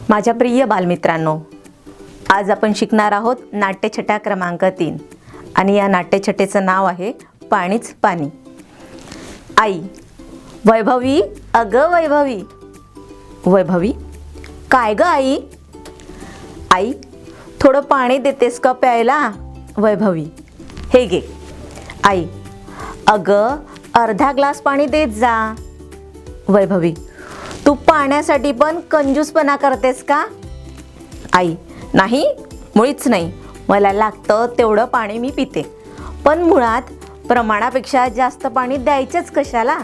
माझ्या प्रिय बालमित्रांनो, आज आपण शिकणार आहोत नाट्यछटा क्रमांक 3 आणि या नाट्यछटेचं नाव आहे पाणीच पाणी. आई, वैभवी, अगं वैभवी. वैभवी, काय ग आई? आई, थोडं पाणी देतेस का प्यायला? वैभवी, हे घे. आई, अगं अर्धा ग्लास पाणी देत जा. वैभवी, तू पाण्यासाठी पण कंजूसपणा करतेस का? आई, नाही, मुळीच नाही. मला लागतं तेवढं पाणी मी पिते, पण मुळात प्रमाणापेक्षा जास्त पाणी द्यायचंच कशाला?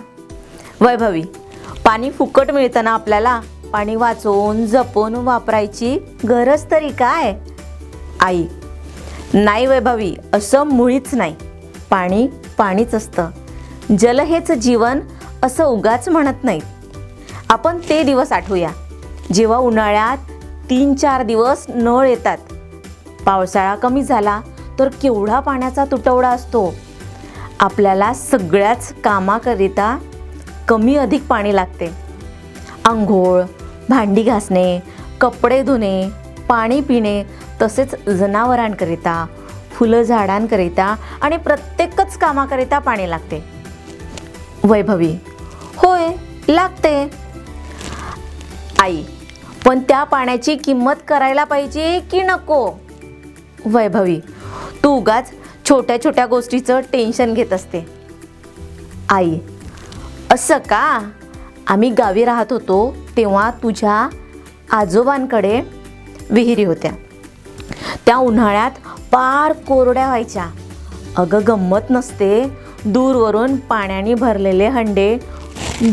वैभवी, पाणी फुकट मिळतं ना आपल्याला, पाणी वाचवून जपून वापरायची गरज तरी काय? आई, नाही वैभवी, असं मुळीच नाही. पाणी पाणीच असतं. जल हेच जीवन असं उगाच म्हणत नाहीत. आपण ते दिवस आठवूया जेव्हा उन्हाळ्यात 3-4 दिवस नळ येतात. पावसाळा कमी झाला तर केवढा पाण्याचा तुटवडा असतो. आपल्याला सगळ्याच कामाकरिता कमी अधिक पाणी लागते. अंघोळ, भांडी घासणे, कपडे धुणे, पाणी पिणे, तसेच जनावरांकरिता, फुलं झाडांकरिता आणि प्रत्येकच कामाकरिता पाणी लागते. वैभवी, होय लागते. आई, पण त्या पाण्याची किंमत करायला पाहिजे की नको? वैभवी, तू उगाच छोट्या छोट्या गोष्टीचं टेन्शन घेत असते. आई, असं का? आम्ही गावी राहत होतो तेव्हा तुझ्या आजोबांकडे विहिरी होत्या. त्या उन्हाळ्यात पार कोरड्या व्हायच्या. अगं गंमत नसते, दूरवरून पाण्याने भरलेले हंडे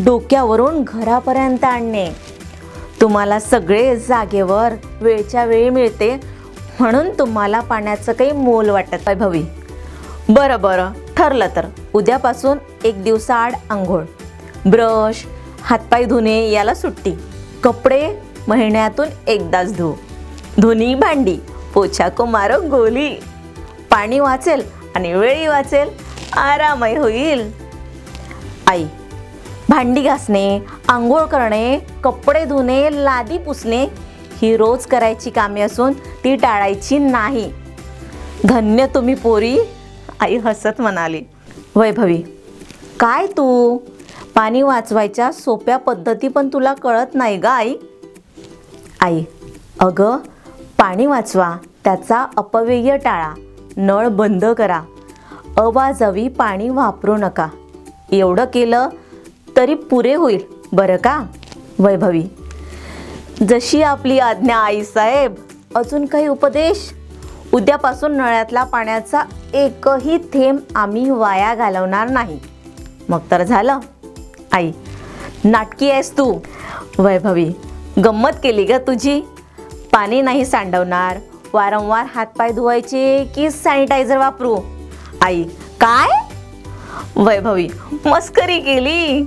डोक्यावरून घरापर्यंत आणणे. तुम्हाला सगळे जागेवर वेळच्या वेळी मिळते म्हणून तुम्हाला पाण्याचं काही मोल वाटत. वैभवी, बरं बरं, ठरलं तर उद्यापासून 1 दिवसाआड आंघोळ, ब्रश, हातपाय धुणे याला सुट्टी, कपडे महिन्यातून एकदाच धुऊ, धुनी भांडी, पोछा को मारो गोली. पाणी वाचेल आणि वेळही वाचेल, आरामही होईल. आई, भांडी घासणे, आंघोळ करणे, कपडे धुणे, लादी पुसणे ही रोज करायची कामे असून ती टाळायची नाही. धन्य तुम्ही पोरी, आई हसत म्हणाली. वैभवी, काय तू? पाणी वाचवायच्या सोप्या पद्धती पण तुला कळत नाही ग आई? आई, अगं पाणी वाचवा, त्याचा अपव्यय टाळा, नळ बंद करा, अवाजवी पाणी वापरू नका. एवढं केलं तरी पुरे होईल बरं का? वैभवी, जशी आपली आज्ञा आई साहेब. अजून काही उपदेश? उद्यापासून नळ्यातला पाण्याचा एकही थेंब आम्ही वाया घालवणार नाही. मग तर झालं. आई, नाटकी आहेस तू. वैभवी, गंमत केली ग तुझी. पाणी नाही सांडवणार, वारंवार हातपाय धुवायचे की सॅनिटायझर वापरू? आई, काय? वैभवी, मस्करी केली.